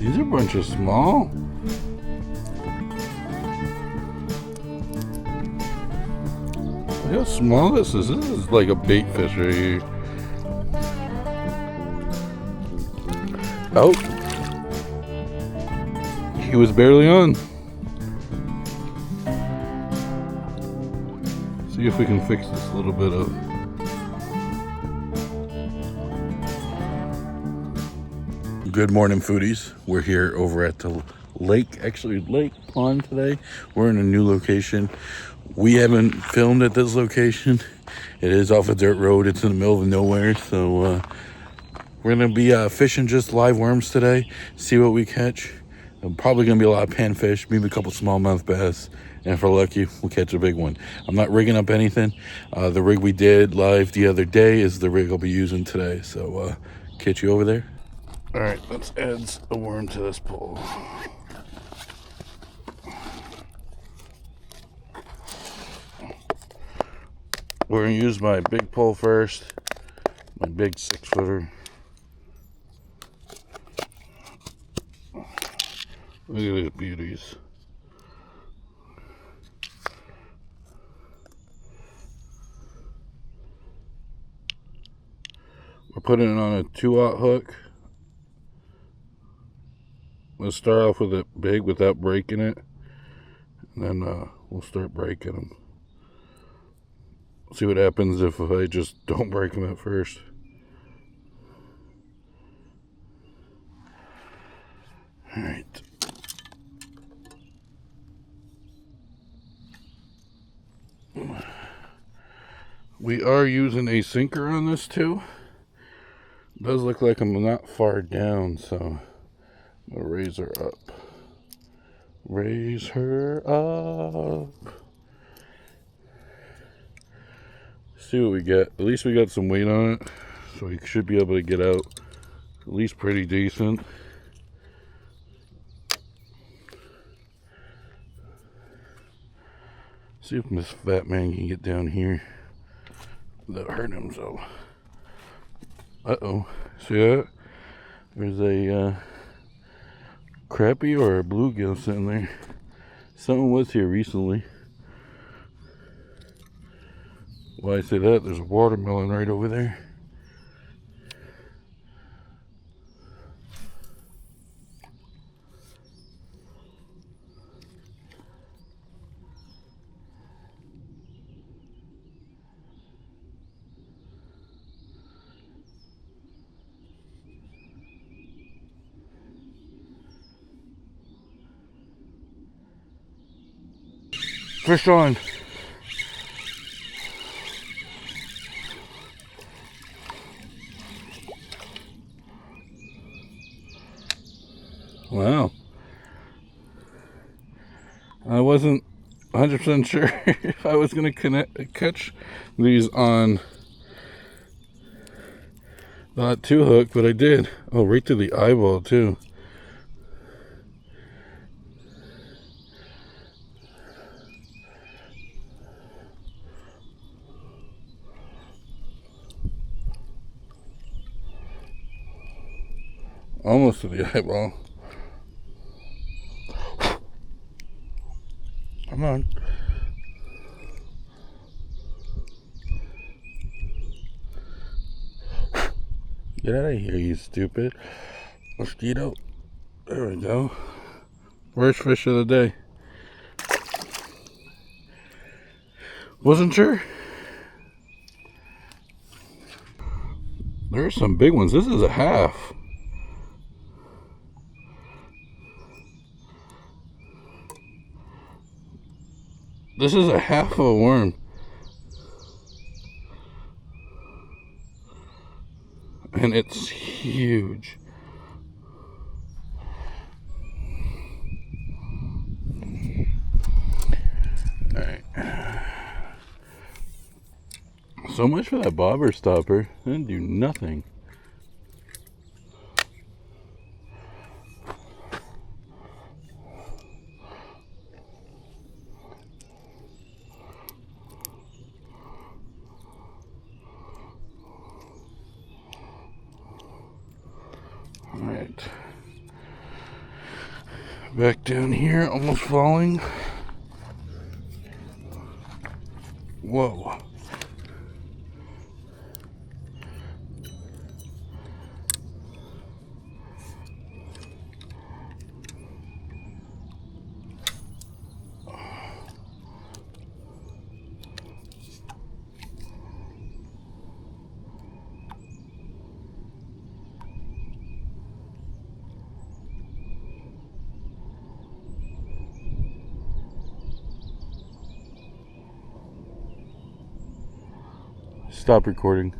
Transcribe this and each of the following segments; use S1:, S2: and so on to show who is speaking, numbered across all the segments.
S1: These are a bunch of small. Look how small this is. This is like a bait fish right here. Oh. He was barely on. See if we can fix this a little bit up. Good morning, foodies. We're here over at the lake, actually lake pond today. We're in a new location. We haven't filmed at this location. It is off a dirt road. It's in the middle of nowhere. So we're gonna be fishing just live worms today. See what we catch. Probably gonna be a lot of panfish, maybe a couple smallmouth bass. And if we're lucky, we'll catch a big one. I'm not rigging up anything. The rig we did live the other day is the rig I'll be using today. So catch you over there. All right, let's add a worm to this pole. We're gonna use my big pole first, my big 6-footer. Look at these beauties. We're putting it on a 2/0 hook. Let's start off with it big without breaking it, and then we'll start breaking them. See what happens if I just don't break them at first. All right. We are using a sinker on this too. It does look like I'm not far down, so I'm gonna raise her up. Raise her up. See what we get. At least we got some weight on it, so we should be able to get out at least pretty decent. See if this fat man can get down here without hurting himself. Uh-oh. See that? There's a crappie or a bluegill sitting there. Something was here recently. Why I say that, there's a watermelon right over there. Fish on. Wow. I wasn't 100% sure if I was going to catch these on that 2-hook, but I did. Oh, right to the eyeball too. Almost to the eyeball. Come on. Get out of here, you stupid mosquito. There we go. Worst fish of the day. Wasn't sure. There's some big ones. This is a half. This is a half of a worm. And it's huge. Alright. So much for that bobber stopper. It didn't do nothing. Alright. Back down here, almost falling. Whoa. Stop recording.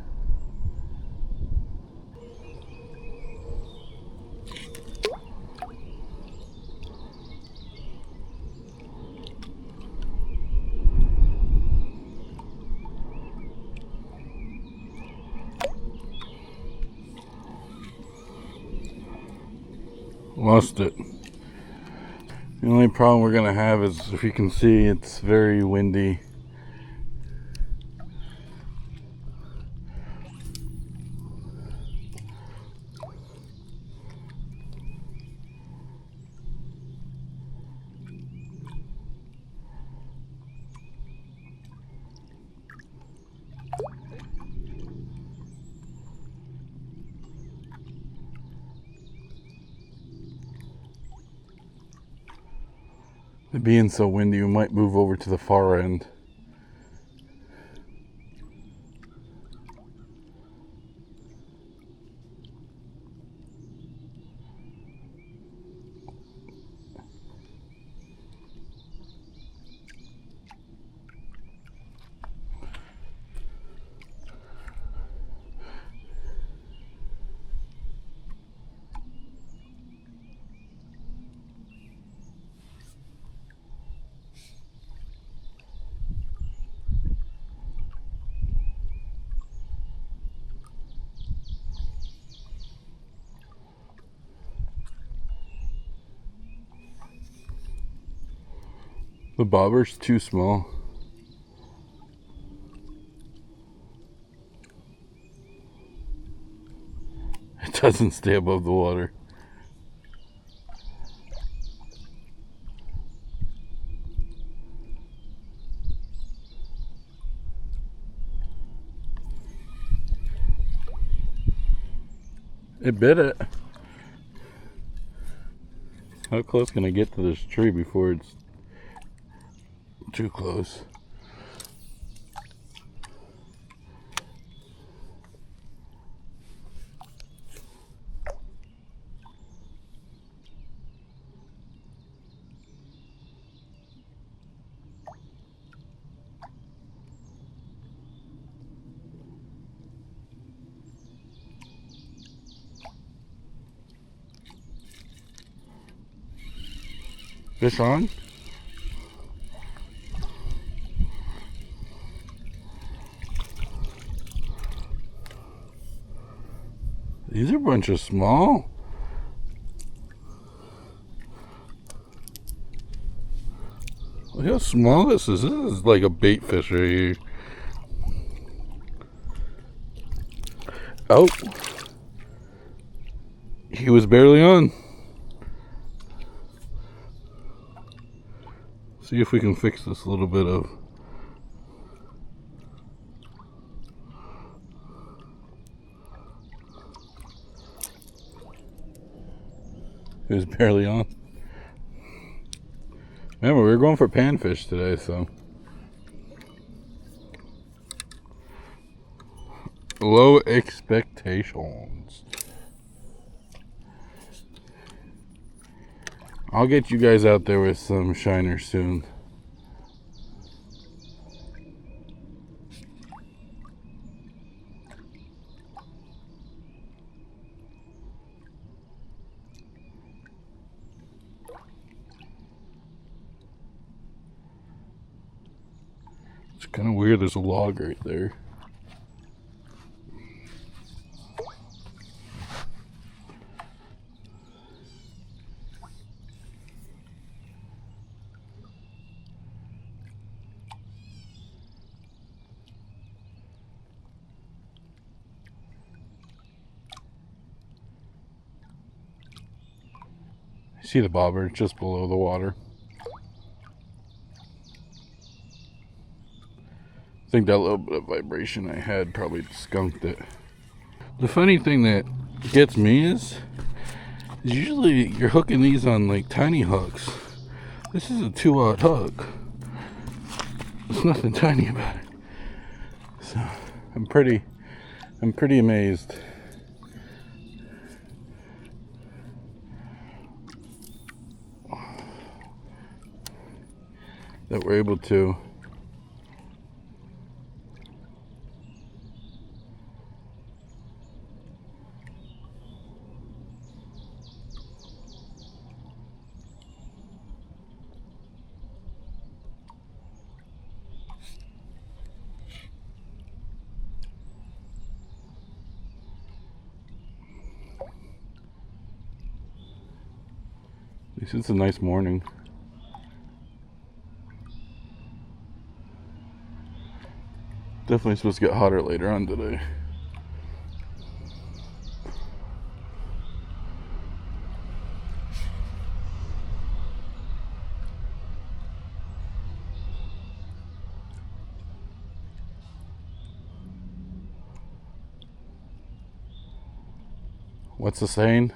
S1: Lost it. The only problem we're gonna have is, if you can see, it's very windy. It being so windy, we might move over to the far end. The bobber's too small. It doesn't stay above the water. It bit it. How close can I get to this tree before it's too close? Fish on? These are a bunch of small. Look how small this is. This is like a bait fish right here. Oh. He was barely on. See if we can fix this little bit of... It was barely on. Remember, we were going for panfish today, so... Low expectations. I'll get you guys out there with some shiners soon. It's kind of weird, there's a log right there. See the bobber just below the water. I think that little bit of vibration I had probably skunked it. The funny thing that gets me is usually you're hooking these on like tiny hooks. This is a 2-aught hook. There's nothing tiny about it. So I'm pretty amazed. That we're able to at least it's a nice morning. Definitely supposed to get hotter later on today. What's the saying?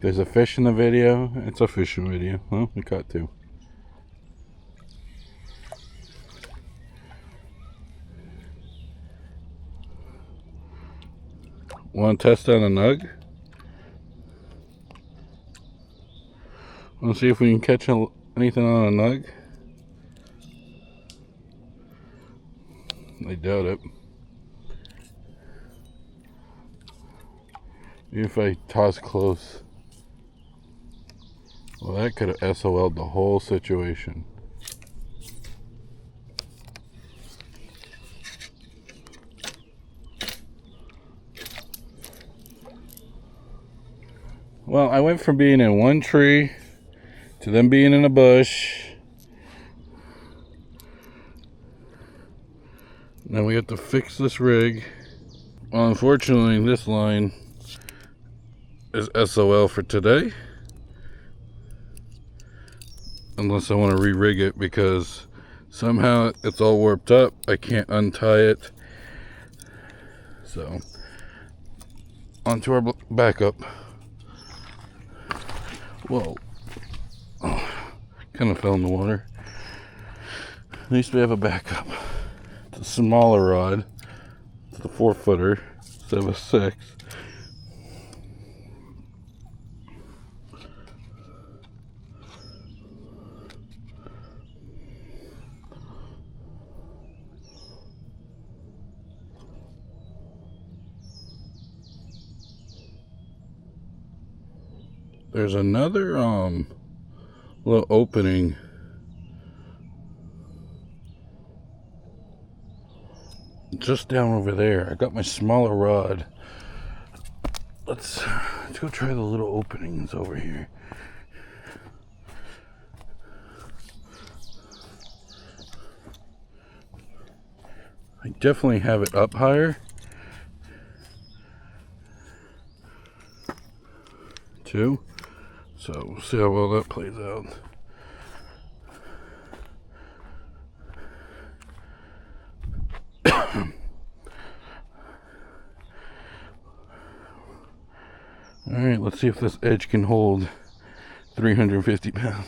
S1: There's a fish in the video. It's a fishing video. Well, we caught 2. Want to test on a nug? Want to see if we can catch anything on a nug? I doubt it. Maybe if I toss close. Well, that could have SOL'd the whole situation. Well, I went from being in one tree to then being in a bush. Now we have to fix this rig. Well, unfortunately, this line is SOL for today. Unless I want to re-rig it because somehow it's all warped up. I can't untie it. So, onto our backup. Whoa. Oh, kind of fell in the water. At least we have a backup. It's a smaller rod. It's a 4-footer instead of a 6. There's another little opening just down over there. I got my smaller rod. Let's go try the little openings over here. I definitely have it up higher too. So we'll see how well that plays out. Alright, let's see if this edge can hold 350 pounds.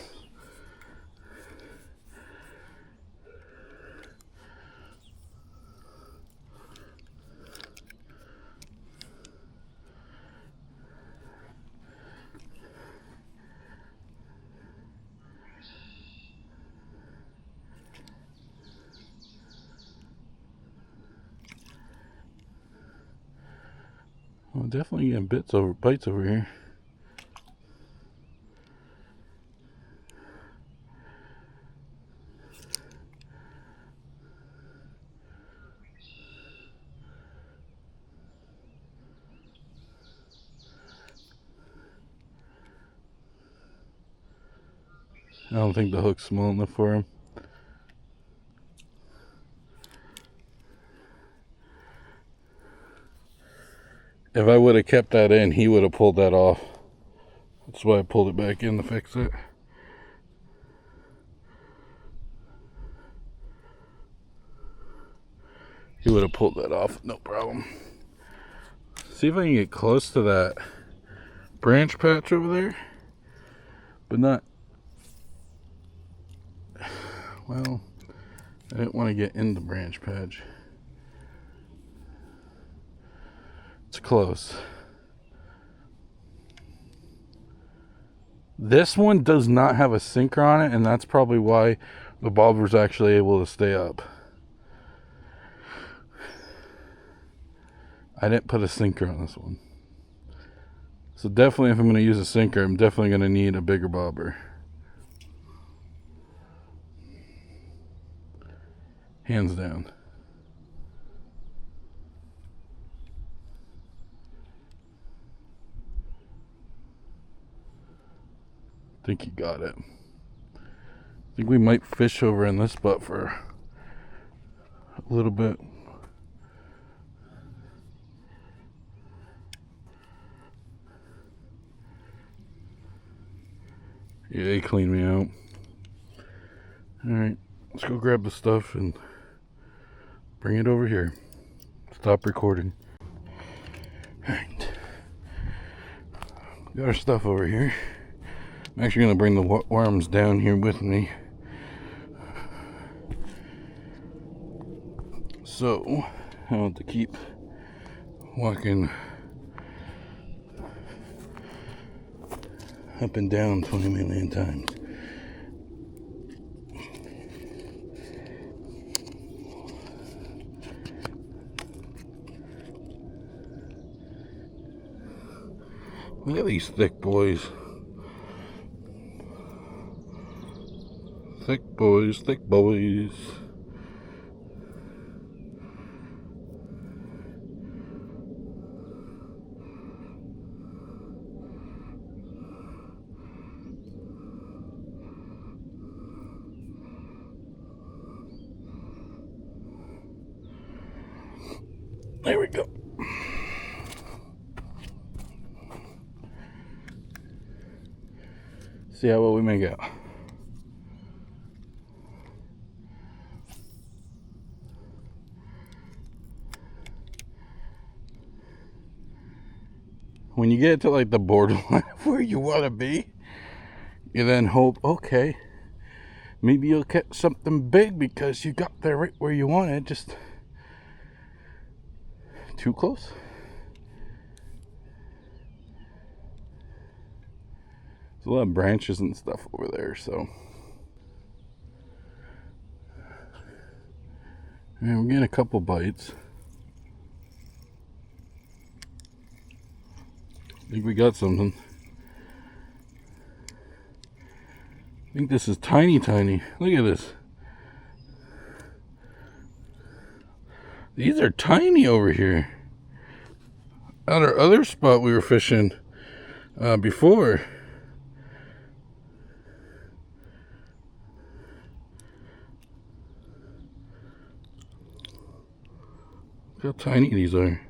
S1: Well, definitely getting bites over here. I don't think the hook's small enough for him. If I would have kept that in, he would have pulled that off. That's why I pulled it back in to fix it. He would have pulled that off, no problem. See if I can get close to that branch patch over there, but not, well, I didn't want to get in the branch patch. It's close. This one does not have a sinker on it, and that's probably why the bobber's actually able to stay up. I didn't put a sinker on this one. So definitely, if I'm going to use a sinker, I'm definitely going to need a bigger bobber. Hands down. I think you got it. I think we might fish over in this spot for a little bit. Yeah, they cleaned me out. Alright, let's go grab the stuff and bring it over here. Stop recording. Alright. Got our stuff over here. I'm actually going to bring the worms down here with me. So, I want to keep walking up and down 20 million times. Look at these thick boys. Thick boys, thick boys. There we go. See how well we make out. When you get to like the borderline of where you want to be, you then hope, okay, maybe you'll catch something big because you got there right where you wanted, just too close. There's a lot of branches and stuff over there, so. And we're getting a couple bites. I think we got something. I think this is tiny. Look at this. These are tiny over here. At our other spot we were fishing before. Look how tiny these are.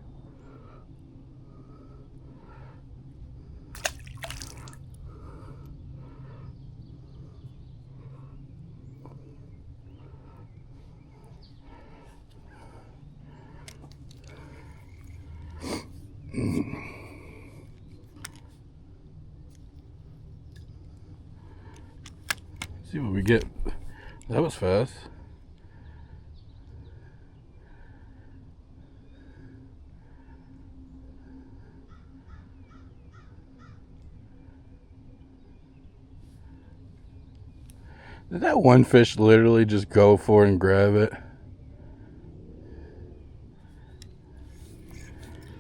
S1: See what we get. That was fast. Did that one fish literally just go for it and grab it?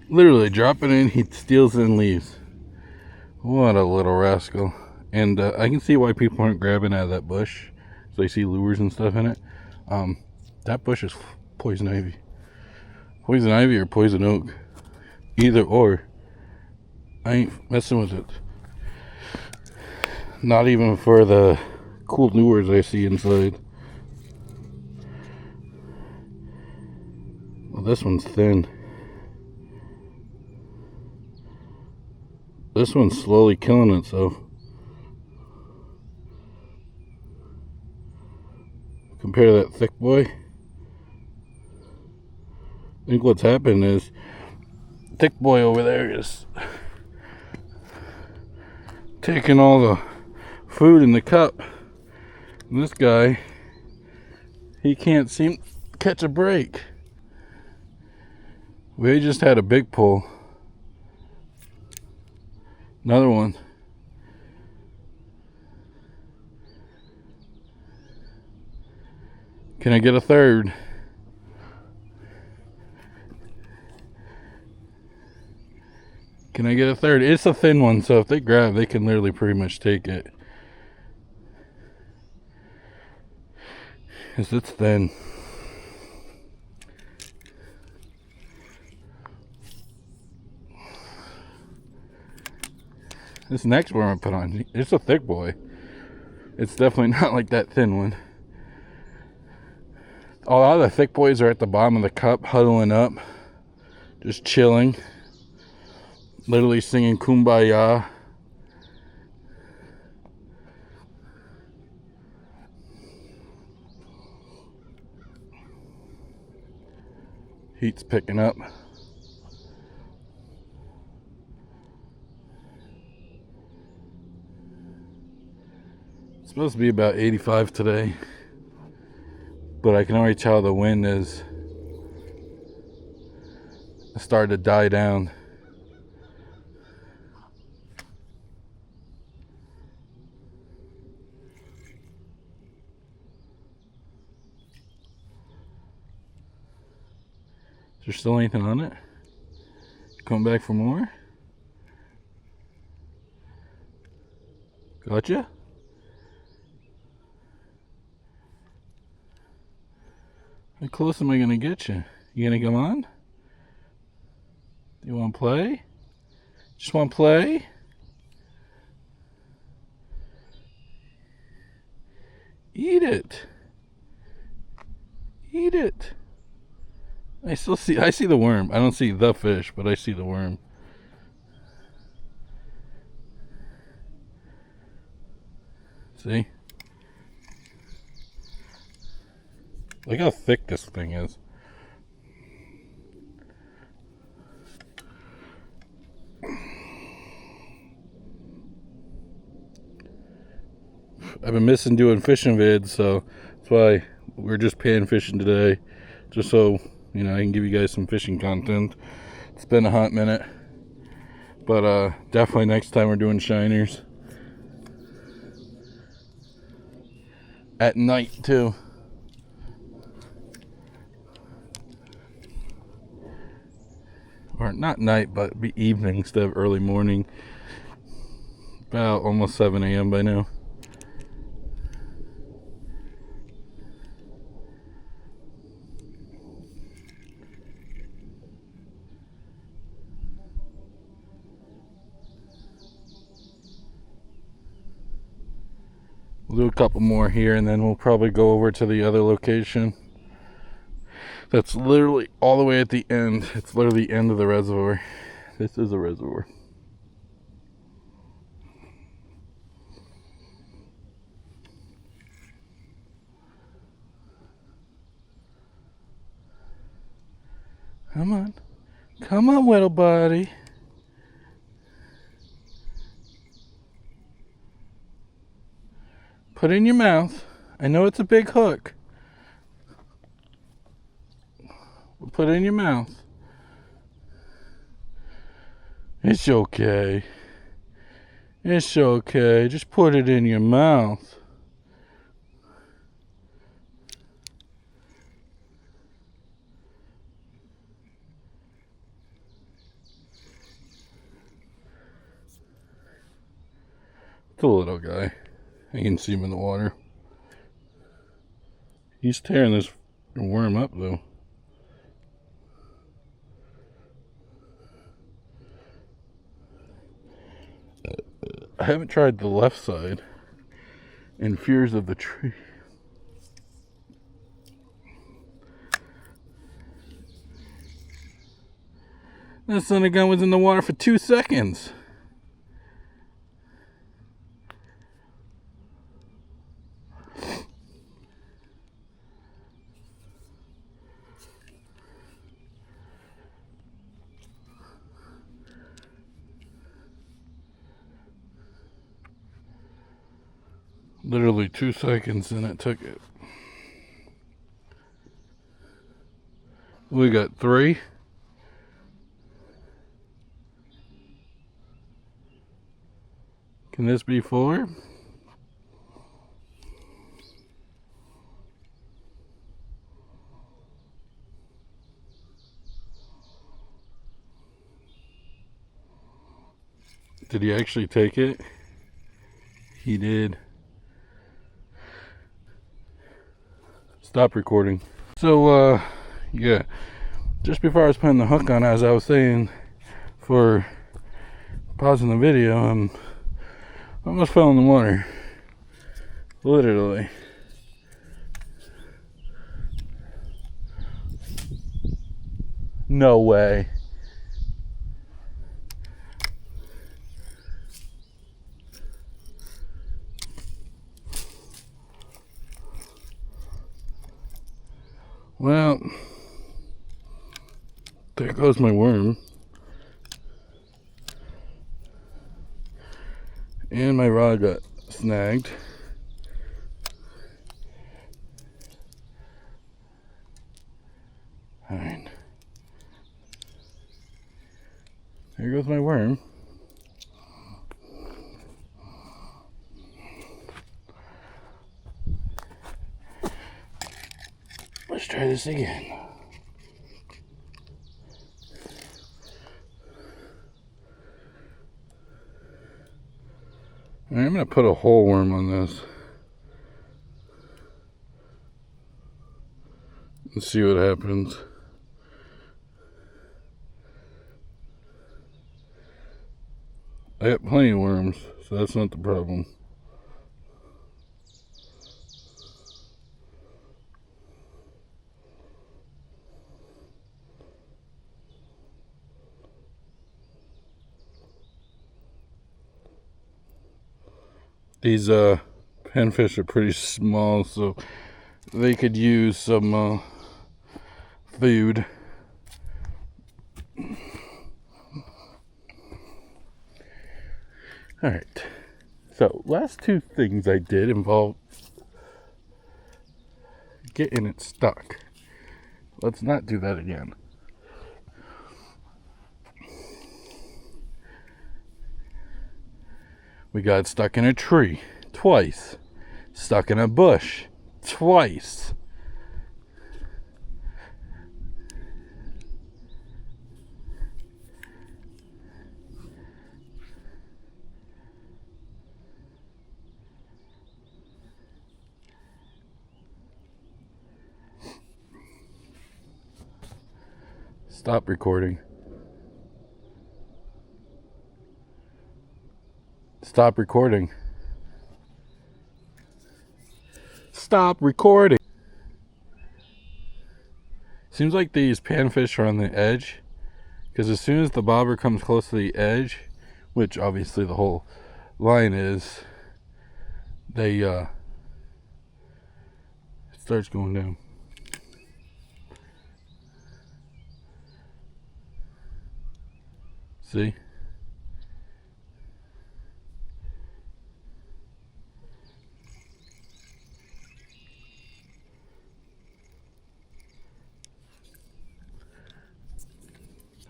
S1: Literally drop it in, he steals it and leaves. What a little rascal. And I can see why people aren't grabbing out of that bush. So they see lures and stuff in it. That bush is poison ivy. Poison ivy or poison oak. Either or. I ain't messing with it. Not even for the cool lures I see inside. Well, this one's thin. This one's slowly killing itself. Compare to that thick boy. I think what's happened is thick boy over there is taking all the food in the cup. And this guy, he can't seem to catch a break. We just had a big pull. Another one. Can I get a third? Can I get a third? It's a thin one, so if they grab, they can literally pretty much take it. Because it's thin. This next one I put on, it's a thick boy. It's definitely not like that thin one. A lot of the thick boys are at the bottom of the cup, huddling up, just chilling, literally singing Kumbaya. Heat's picking up. It's supposed to be about 85 today. But I can already tell the wind is starting to die down. Is there still anything on it? Come back for more? Gotcha? How close am I gonna get you? You gonna come on? You wanna play? Just wanna play? Eat it. Eat it. I see the worm. I don't see the fish, but I see the worm. See? Look how thick this thing is. I've been missing doing fishing vids, so that's why we're just pan fishing today. Just so, you know, I can give you guys some fishing content. It's been a hot minute. But definitely next time we're doing shiners. At night too. Or not night, but be evening instead of early morning. About almost 7 a.m. by now. We'll do a couple more here and then we'll probably go over to the other location. That's literally all the way at the end. It's literally the end of the reservoir. This is a reservoir. Come on. Come on, little buddy. Put it in your mouth. I know it's a big hook. Put it in your mouth. It's okay. It's okay. Just put it in your mouth. It's a little guy. I can see him in the water. He's tearing this worm up though. I haven't tried the left side in fears of the tree. That son of a gun was in the water for 2 seconds. Literally 2 seconds and it took it. We got 3. Can this be 4? Did he actually take it? He did. Stop recording. So, yeah. Just before I was putting the hook on, as I was saying, for pausing the video, I almost fell in the water. Literally. No way. Well, there goes my worm. And my rod got snagged. Alright. There goes my worm. Let's try this again. I'm going to put a whole worm on this and see what happens. I got plenty of worms, so that's not the problem. These panfish are pretty small, so they could use some food. Alright, so last 2 things I did involve getting it stuck. Let's not do that again. We got stuck in a tree twice. Stuck in a bush twice. Stop recording. Stop recording. Stop recording. Seems like these panfish are on the edge, because as soon as the bobber comes close to the edge, which obviously the whole line is, they it starts going down. See?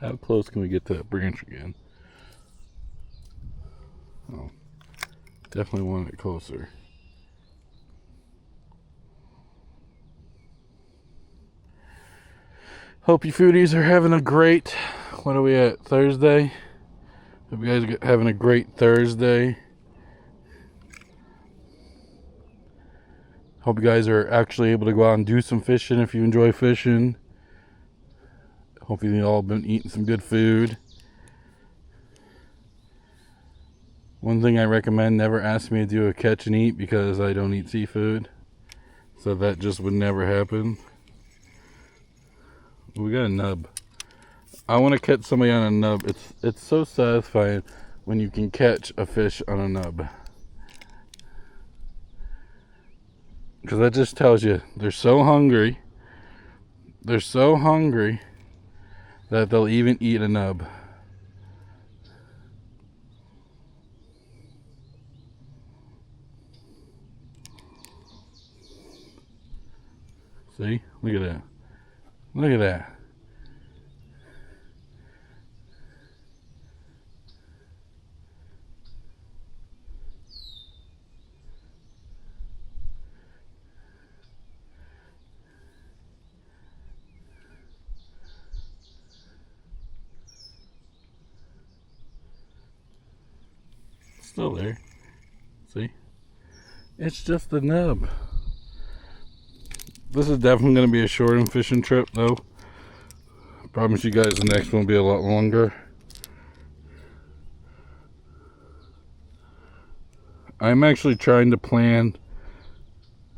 S1: How close can we get to that branch again? Oh, definitely want it closer. Hope you foodies are having a great, what are we at, Thursday? Hope you guys are having a great Thursday. Hope you guys are actually able to go out and do some fishing if you enjoy fishing. Hope you've all been eating some good food. One thing I recommend, never ask me to do a catch and eat, because I don't eat seafood. So that just would never happen. We got a nub. I want to catch somebody on a nub. It's so satisfying when you can catch a fish on a nub. Because that just tells you they're so hungry. They're so hungry that they'll even eat a nub. See? Look at that. Look at that. Still there. See? It's just the nub. This is definitely going to be a short fishing trip, though. I promise you guys the next one will be a lot longer. I'm actually trying to plan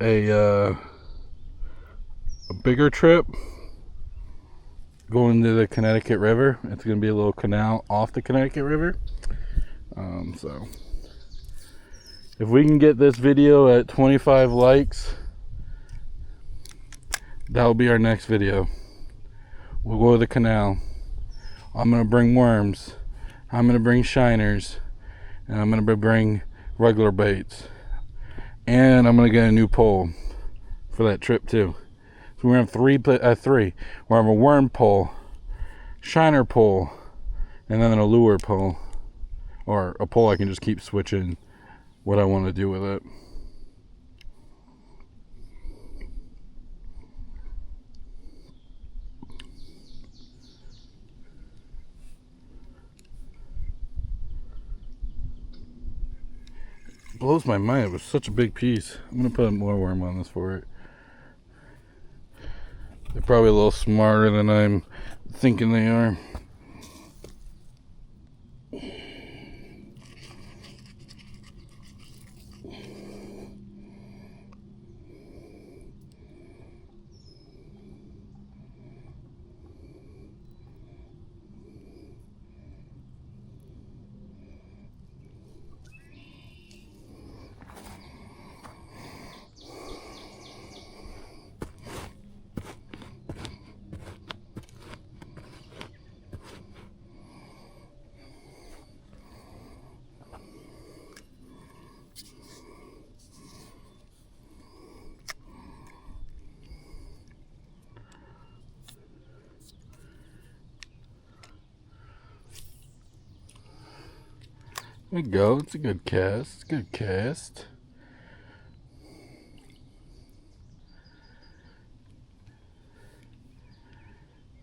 S1: a bigger trip going to the Connecticut River. It's going to be a little canal off the Connecticut River. So if we can get this video at 25 likes, that'll be our next video. We'll go to the canal. I'm gonna bring worms, I'm gonna bring shiners, and I'm gonna bring regular baits, and I'm gonna get a new pole for that trip too. So we're gonna have three. We'll have a worm pole, shiner pole, and then a lure pole, or a pole I can just keep switching what I want to do with it. Blows my mind. It was such a big piece. I'm gonna put more worm on this for it. They're probably a little smarter than I'm thinking they are. There we go. It's a good cast. It's a good cast.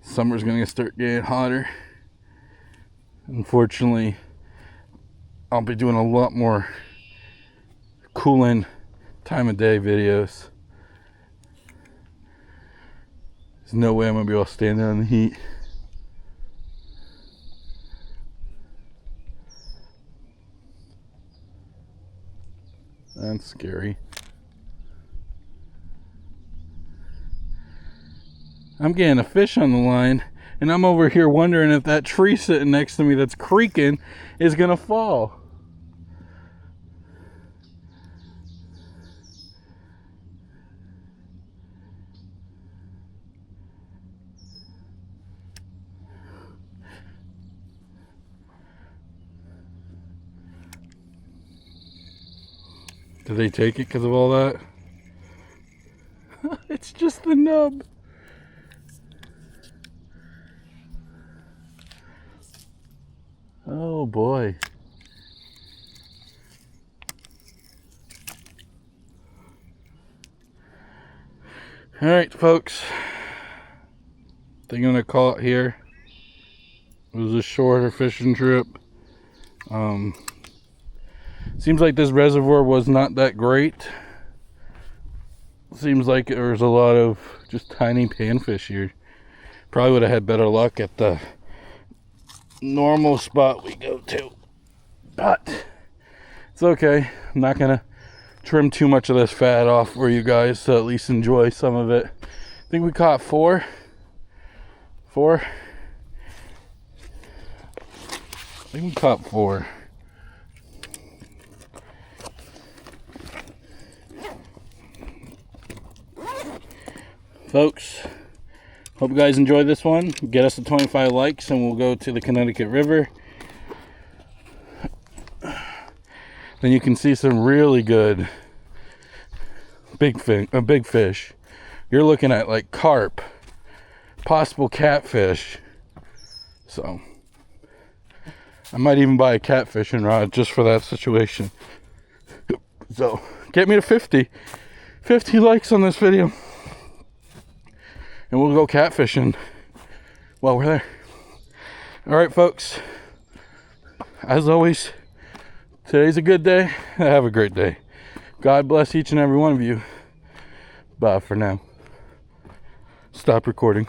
S1: Summer's gonna start getting hotter. Unfortunately, I'll be doing a lot more cooling time of day videos. There's no way I'm gonna be able to stand out in the heat. That's scary. I'm getting a fish on the line, and I'm over here wondering if that tree sitting next to me that's creaking is gonna fall. Did they take it because of all that? It's just the nub. Oh boy. Alright folks, I think I'm gonna call it here. It was a shorter fishing trip. Seems like this reservoir was not that great. Seems like there was a lot of just tiny panfish here. Probably would have had better luck at the normal spot we go to, but it's okay. I'm not gonna trim too much of this fat off for you guys, so at least enjoy some of it. I think we caught four. I think we caught four. Folks, hope you guys enjoyed this one. Get us to 25 likes and we'll go to the Connecticut River. Then you can see some really good big fish. you're looking at like carp, possible catfish. So I might even buy a catfishing rod just for that situation. So get me to 50 likes on this video, and we'll go catfishing while we're there. All right, folks, as always, today's a good day. Have a great day. God bless each and every one of you. Bye for now. Stop recording.